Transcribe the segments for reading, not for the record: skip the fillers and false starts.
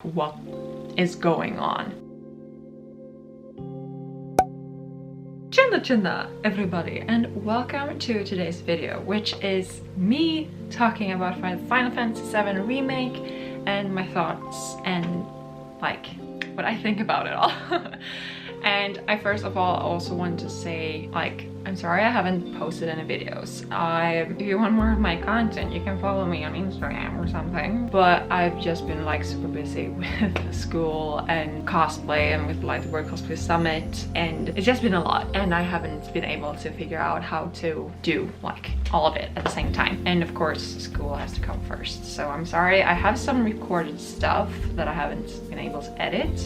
what is going on. Chinda everybody, and welcome to today's video, which is me talking about Final Fantasy VII Remake and my thoughts and like what I think about it all. And I first of all also want to say, like, I'm sorry I haven't posted any videos. If you want more of my content, you can follow me on Instagram or something. But I've just been like super busy with school and cosplay and with like the World Cosplay Summit, and it's just been a lot, and I haven't been able to figure out how to do like all of it at the same time. And of course school has to come first, so I'm sorry. I have some recorded stuff that I haven't been able to edit,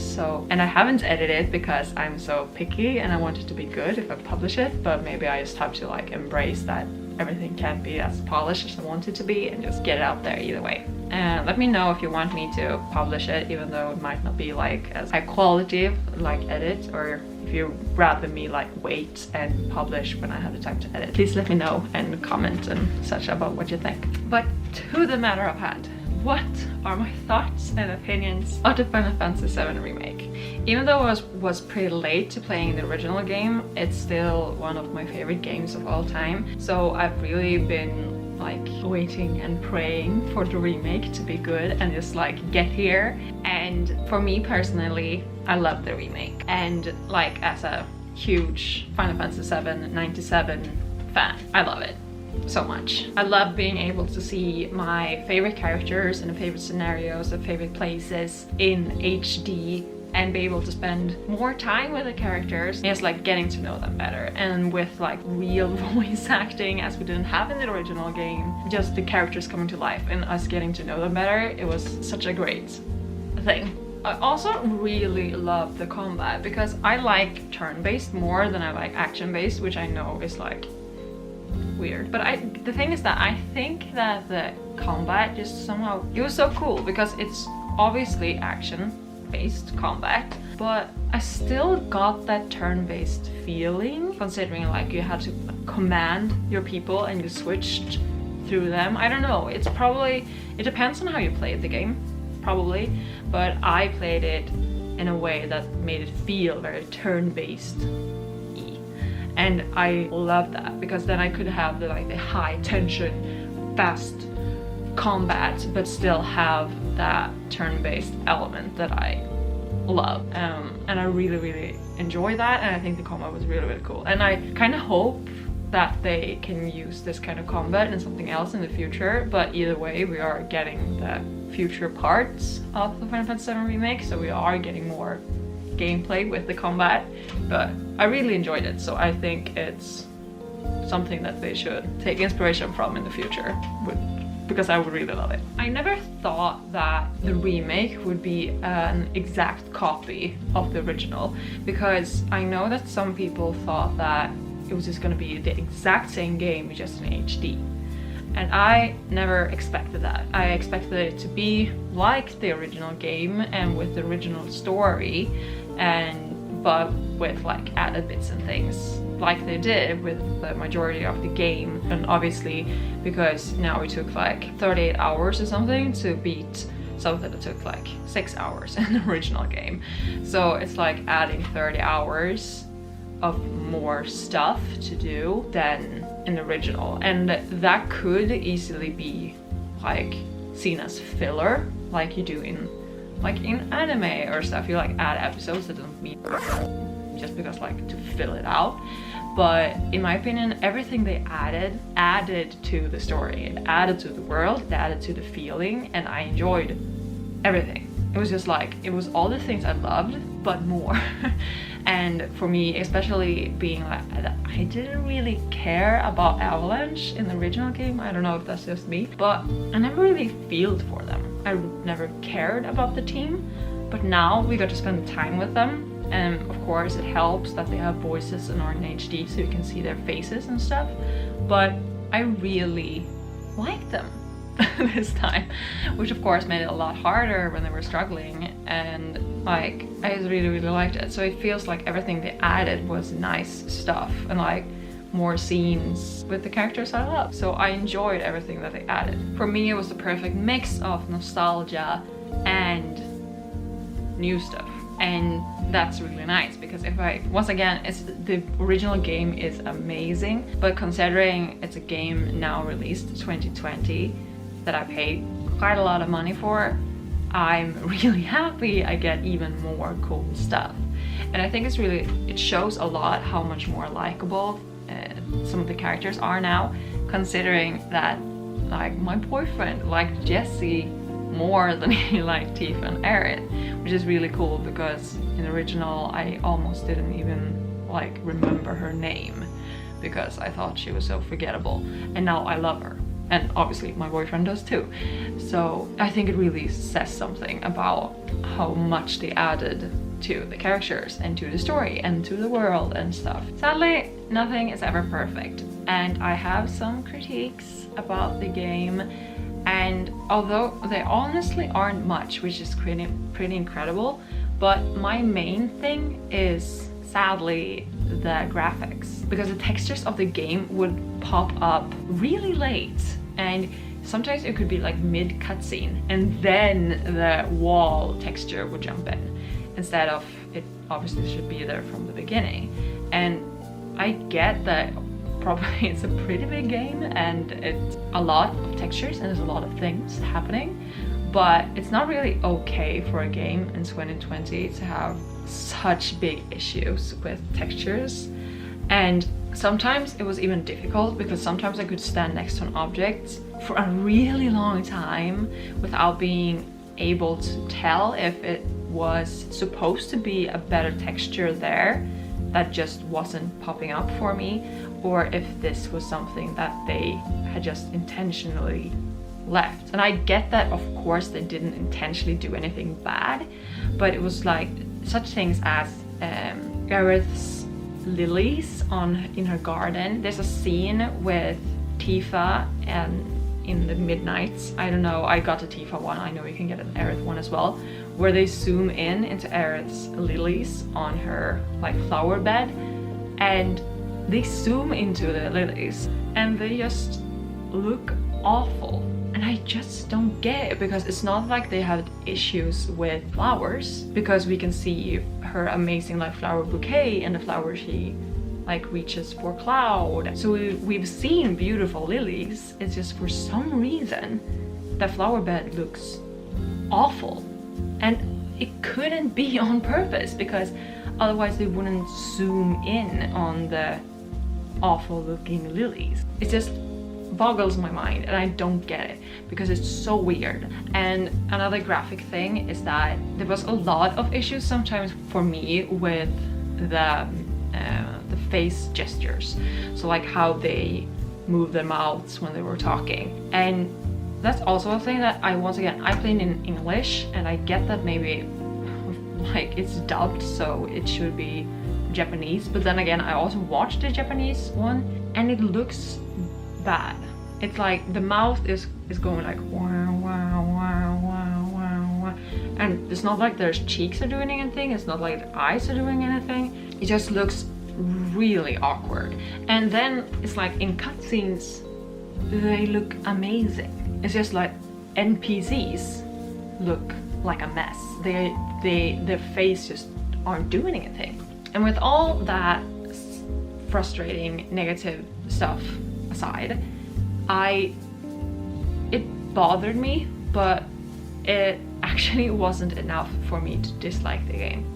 and I haven't edited because I'm so picky and I want it to be good if I publish it, but maybe I just have to like embrace that everything can't be as polished as I want it to be and just get it out there either way. And let me know if you want me to publish it, even though it might not be like as high quality like edit, or if you rather me like wait and publish when I have the time to edit. Please let me know and comment and such about what you think. But to the matter of hand, what are my thoughts and opinions of the Final Fantasy VII Remake? Even though I was pretty late to playing the original game, it's still one of my favorite games of all time. So I've really been like waiting and praying for the remake to be good and just like get here. And for me personally, I love the remake. And like as a huge Final Fantasy VII 97 fan, I love it so much. I love being able to see my favorite characters and the favorite scenarios, the favorite places in HD, and be able to spend more time with the characters and just like getting to know them better. And with like real voice acting, as we didn't have in the original game, just the characters coming to life and us getting to know them better, it was such a great thing. I also really love the combat because I like turn-based more than I like action-based, which I know is like weird, but the thing is that I think that the combat just somehow, it was so cool because it's obviously action-based combat, but I still got that turn-based feeling, considering like you had to command your people and you switched through them. I don't know, it depends on how you played the game, probably, but I played it in a way that made it feel very turn-based. And I love that because then I could have the high tension, fast combat, but still have that turn-based element that I love. And I really enjoy that, and I think the combat was really cool. And I kind of hope that they can use this kind of combat in something else in the future, but either way we are getting the future parts of the Final Fantasy VII Remake, so we are getting more gameplay with the combat, but I really enjoyed it, so I think it's something that they should take inspiration from in the future, because I would really love it. I never thought that the remake would be an exact copy of the original, because I know that some people thought that it was just going to be the exact same game just in HD. And I never expected that. I expected it to be like the original game and with the original story, but with like added bits and things, like they did with the majority of the game. And obviously, because now it took like 38 hours or something to beat something that took like 6 hours in the original game. So it's like adding 30 hours of more stuff to do than in the original, and that could easily be like seen as filler, like you do in anime or stuff. You like add episodes that don't mean just because like to fill it out. But in my opinion, everything they added to the story, it added to the world, it added to the feeling, and I enjoyed everything. It was just like, it was all the things I loved, but more. And for me, especially being like, I didn't really care about Avalanche in the original game. I don't know if that's just me, but I never really felt for them. I never cared about the team, but now we got to spend time with them. And of course it helps that they have voices and are in HD so you can see their faces and stuff. But I really liked them this time, which of course made it a lot harder when they were struggling, and like I just really liked it. So it feels like everything they added was nice stuff and like more scenes with the characters I love. So I enjoyed everything that they added. For me, it was the perfect mix of nostalgia and new stuff. And that's really nice, because once again, the original game is amazing, but considering it's a game now released 2020 that I paid quite a lot of money for, I'm really happy I get even more cool stuff. And I think it shows a lot how much more likable some of the characters are now, considering that like my boyfriend liked Jessie more than he liked Tifa and Aerith, which is really cool, because in the original I almost didn't even like remember her name because I thought she was so forgettable, and now I love her, and obviously my boyfriend does too. So I think it really says something about how much they added to the characters and to the story and to the world and stuff. Sadly, nothing is ever perfect, and I have some critiques about the game, and although they honestly aren't much, which is pretty incredible, but my main thing is sadly the graphics, because the textures of the game would pop up really late, and sometimes it could be like mid cutscene and then the wall texture would jump in, instead of it obviously should be there from the beginning. And I get that probably it's a pretty big game and it's a lot of textures and there's a lot of things happening, but it's not really okay for a game in 2020 to have such big issues with textures. And sometimes it was even difficult, because sometimes I could stand next to an object for a really long time without being able to tell if it was supposed to be a better texture there that just wasn't popping up for me, or if this was something that they had just intentionally left. And I get that, of course, they didn't intentionally do anything bad, but it was like such things as Aerith's lilies in her garden. There's a scene with Tifa and in the midnights, I don't know, I got a Tifa one, I know you can get an Aerith one as well, where they zoom in into Aerith's lilies on her like flower bed, and they zoom into the lilies and they just look awful. And I just don't get it, because it's not like they had issues with flowers, because we can see her amazing like flower bouquet and the flower she like reaches for Cloud. So we've seen beautiful lilies. It's just for some reason the flower bed looks awful, and it couldn't be on purpose, because otherwise they wouldn't zoom in on the awful looking lilies. It just boggles my mind, and I don't get it, because it's so weird. And another graphic thing is that there was a lot of issues sometimes for me with the face gestures, so like how they move their mouths when they were talking. And that's also a thing that I played in English, and I get that maybe like it's dubbed, so it should be Japanese, but then again I also watched the Japanese one and it looks bad. It's like the mouth is going like wow wow wow wow wow wow, and it's not like their cheeks are doing anything, it's not like the eyes are doing anything, it just looks really awkward. And then it's like in cutscenes they look amazing. It's just like NPCs look like a mess. Their face just aren't doing anything. And with all that frustrating negative stuff aside, it bothered me, but it actually wasn't enough for me to dislike the game.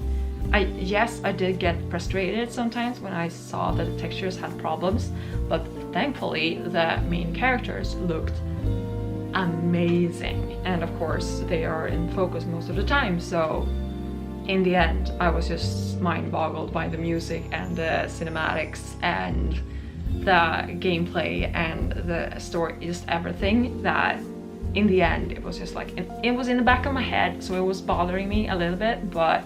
Yes, I did get frustrated sometimes when I saw that the textures had problems, but thankfully the main characters looked amazing, and of course they are in focus most of the time, so in the end I was just mind boggled by the music and the cinematics and the gameplay and the story, just everything, that in the end it was just like it was in the back of my head, so it was bothering me a little bit, but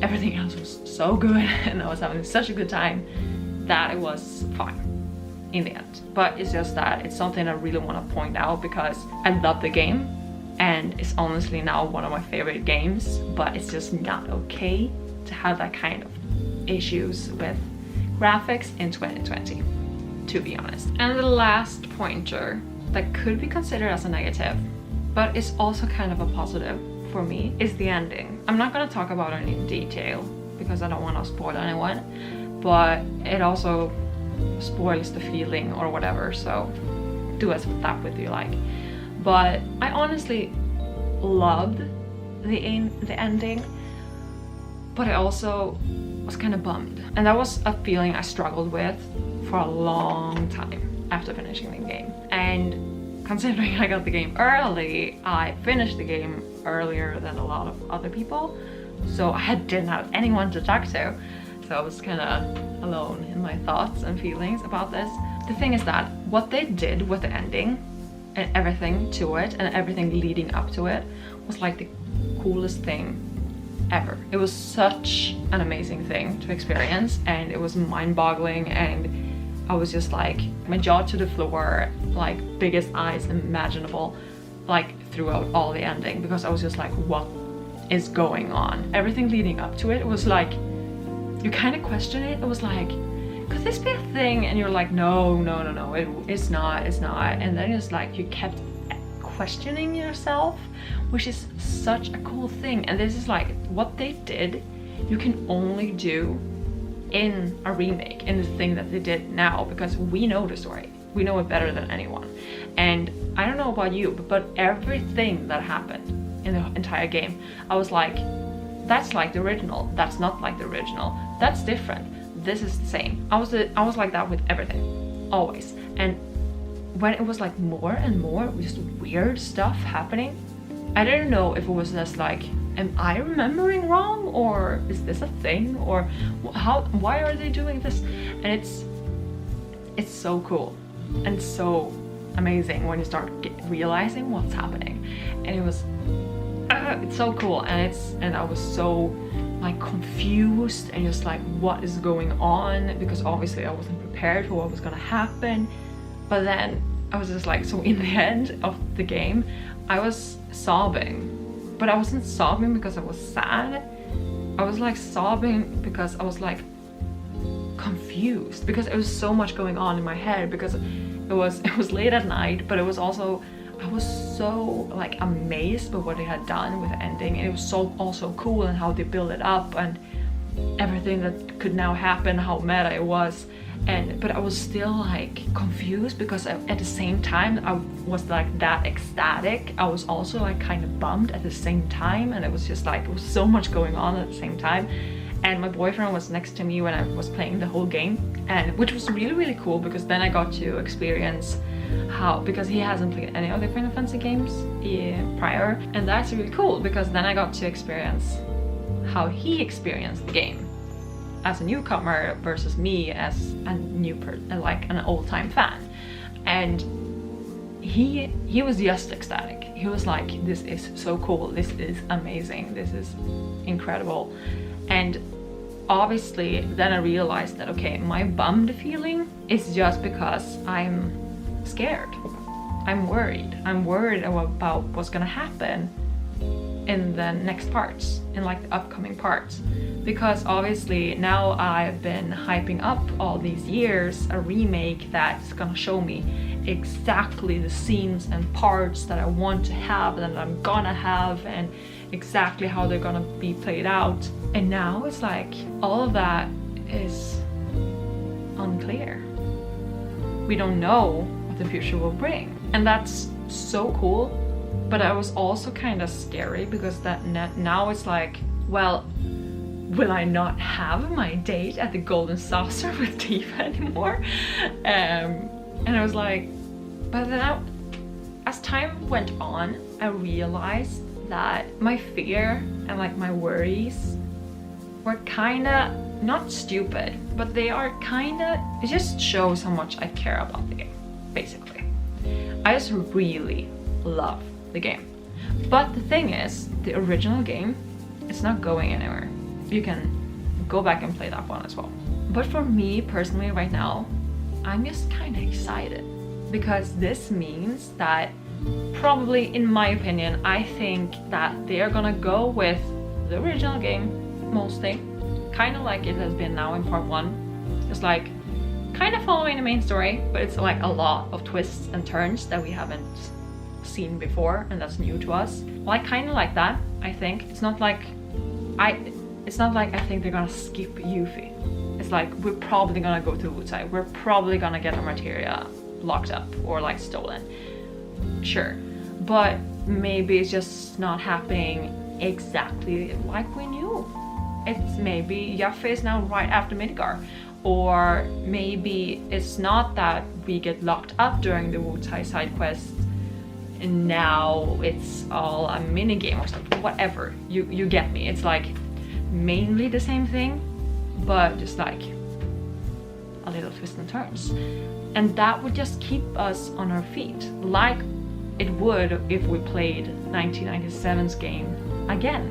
everything else was so good and I was having such a good time that it was fine in the end. But it's just that it's something I really want to point out, because I love the game and it's honestly now one of my favorite games, but it's just not okay to have that kind of issues with graphics in 2020, to be honest. And the last pointer that could be considered as a negative, but it's also kind of a positive for me is the ending. I'm not gonna talk about it in detail because I don't want to spoil anyone, but it also spoils the feeling or whatever, so do as with that with you like. But I honestly loved the ending, but I also was kind of bummed, and that was a feeling I struggled with for a long time after finishing the game. And considering I got the game early, I finished the game earlier than a lot of other people, so I didn't have anyone to talk to, so I was kind of alone in my thoughts and feelings about this. The thing is that what they did with the ending and everything to it and everything leading up to it was like the coolest thing ever. It was such an amazing thing to experience, and it was mind-boggling, and I was just like my jaw to the floor, like biggest eyes imaginable, like throughout all the ending, because I was just like, what is going on? Everything leading up to it was like, you kind of question it. It was like, could this be a thing? And you're like, no, it's not. And then it's like you kept questioning yourself, which is such a cool thing. And this is like what they did, you can only do in a remake, in the thing that they did now, because we know the story. We know it better than anyone. And I don't know about you, but everything that happened in the entire game, I was like, that's like the original, that's not like the original, that's different, this is the same. I was like that with everything, always. And when it was like more and more just weird stuff happening, I didn't know if it was just like, am I remembering wrong, or is this a thing, or why are they doing this? And it's so cool and so amazing when you start realizing what's happening. And it was it's so cool, and I was so like confused and just like, what is going on, because obviously I wasn't prepared for what was gonna happen. But then I was just like, so in the end of the game I was sobbing, but I wasn't sobbing because I was sad. I was like sobbing because I was like confused, because it was so much going on in my head, because it was late at night, but it was also, I was so like amazed by what they had done with the ending, and it was so also cool, and how they built it up and everything that could now happen, how meta it was. But I was still like confused, because at the same time I was like that ecstatic, I was also like kind of bummed at the same time, and it was just like, it was so much going on at the same time. And my boyfriend was next to me when I was playing the whole game, and which was really cool, because then I got to experience how, because he hasn't played any of the Final Fantasy games prior, and that's really cool, because then I got to experience how he experienced the game as a newcomer versus me as a new like an old-time fan. And he was just ecstatic. He was like, this is so cool, this is amazing, this is incredible. And obviously then I realized that, okay, my bummed feeling is just because I'm scared, I'm worried about what's gonna happen in the next parts, in like the upcoming parts, because obviously now I've been hyping up all these years a remake that's gonna show me exactly the scenes and parts that I want to have, and that I'm gonna have, and exactly how they're gonna be played out. And now it's like all of that is unclear. We don't know what the future will bring, and that's so cool. But I was also kind of scary, because that now it's like, well, will I not have my date at the Golden Saucer with Tifa anymore? And I was like, but then as time went on, I realized that my fear and like my worries were kind of not stupid, but they are kind of, it just shows how much I care about the game, basically. I just really love the game. But the thing is, the original game, it's not going anywhere. You can go back and play that one as well. But for me personally right now, I'm just kind of excited, because this means that probably, in my opinion, I think that they're gonna go with the original game mostly, kind of like it has been now in part 1. It's like kind of following the main story, but it's like a lot of twists and turns that we haven't seen before, and that's new to us. like kind of like that, I think. It's not like I think they're gonna skip Yuffie. It's like we're probably gonna go to Wutai. We're probably gonna get our materia locked up or like stolen. Sure, but maybe it's just not happening exactly like we knew. It's maybe Yuffie is now right after Midgar, or maybe it's not that we get locked up during the Wutai side quest and now it's all a mini game or something. Whatever, you get me. It's like mainly the same thing, but just like a little twist and turns, and that would just keep us on our feet like it would if we played 1997's game again.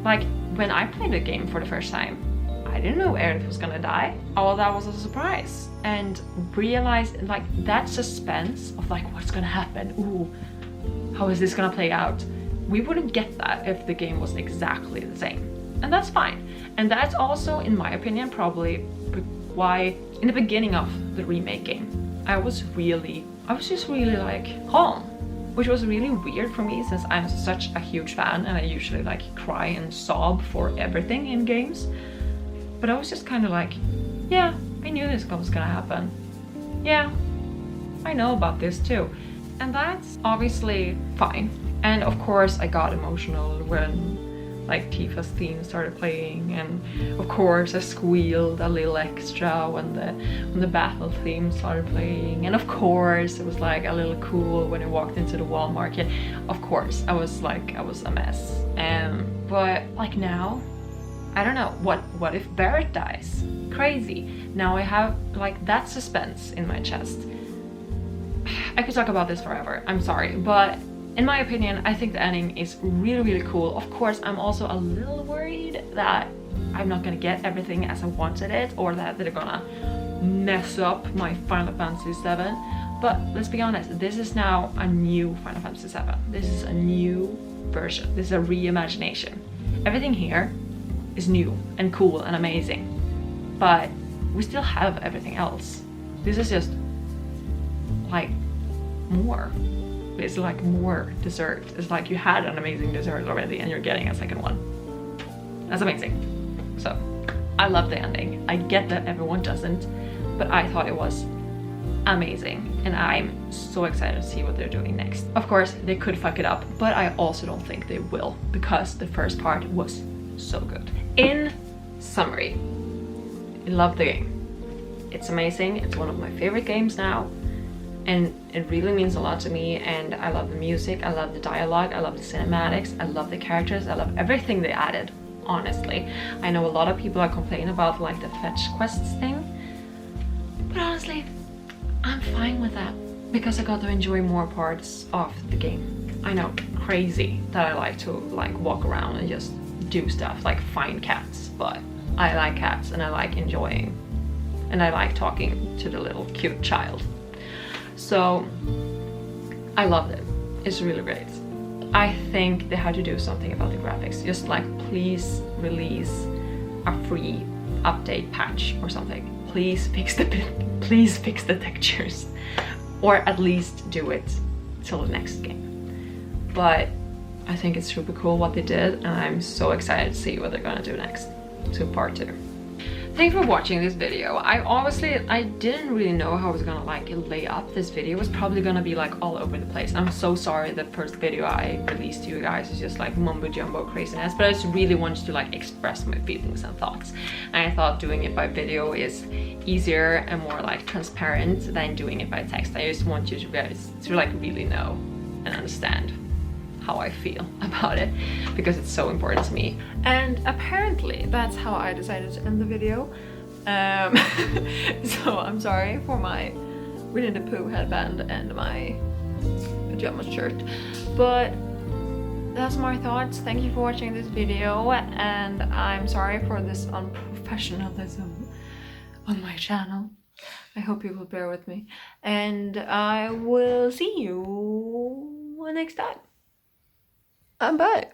Like when I played the game for the first time, I didn't know Aerith was gonna die. All that was a surprise, and realized like that suspense of like what's gonna happen. Ooh, how is this gonna play out? We wouldn't get that if the game was exactly the same, and that's fine. And that's also, in my opinion, probably why in the beginning of the remake game, I was just really like calm, which was really weird for me since I'm such a huge fan and I usually like cry and sob for everything in games. But I was just kind of like, yeah, I knew this was gonna happen. Yeah, I know about this too. And that's obviously fine. And of course I got emotional when like Tifa's theme started playing, and of course I squealed a little extra when the battle theme started playing, and of course it was like a little cool when I walked into the Wall Market. Of course I was a mess. But like now, I don't know, what if Barrett dies? Crazy. Now I have like that suspense in my chest. I could talk about this forever, I'm sorry, but in my opinion, I think the ending is really cool. Of course, I'm also a little worried that I'm not gonna get everything as I wanted it, or that they're gonna mess up my Final Fantasy VII. But let's be honest, this is now a new Final Fantasy VII. This is a new version. This is a reimagination. Everything here is new and cool and amazing, but we still have everything else. This is just like more. It's like more dessert. It's like you had an amazing dessert already and you're getting a second one. That's amazing. So I love the ending. I get that everyone doesn't, but I thought it was amazing, and I'm so excited to see what they're doing next. Of course they could fuck it up, but I also don't think they will, because the first part was so good. In summary, I love the game. It's amazing. It's one of my favorite games now, and it really means a lot to me. And I love the music, I love the dialogue, I love the cinematics, I love the characters, I love everything they added, honestly. I know a lot of people are complaining about like the fetch quests thing, but honestly I'm fine with that because I got to enjoy more parts of the game. I know, crazy that I like to like walk around and just do stuff like find cats, but I like cats and I like enjoying, and I like talking to the little cute child. So I loved it. It's really great. I think they had to do something about the graphics. Just like please release a free update patch or something. Please fix the textures, or at least do it till the next game. But I think it's super cool what they did, and I'm so excited to see what they're gonna do next to part 2. Thanks for watching this video. I didn't really know how I was gonna like lay up this video. It was probably gonna be like all over the place. I'm so sorry the first video I released to you guys is just like mumbo jumbo craziness, but I just really wanted to like express my feelings and thoughts. And I thought doing it by video is easier and more like transparent than doing it by text. I just want you guys to like really know and understand how I feel about it, because it's so important to me. And apparently that's how I decided to end the video. So I'm sorry for my Winnie the Pooh headband and my pajama shirt, but that's my thoughts. Thank you for watching this video, and I'm sorry for this unprofessionalism on my channel. I hope you will bear with me, and I will see you next time. Bye.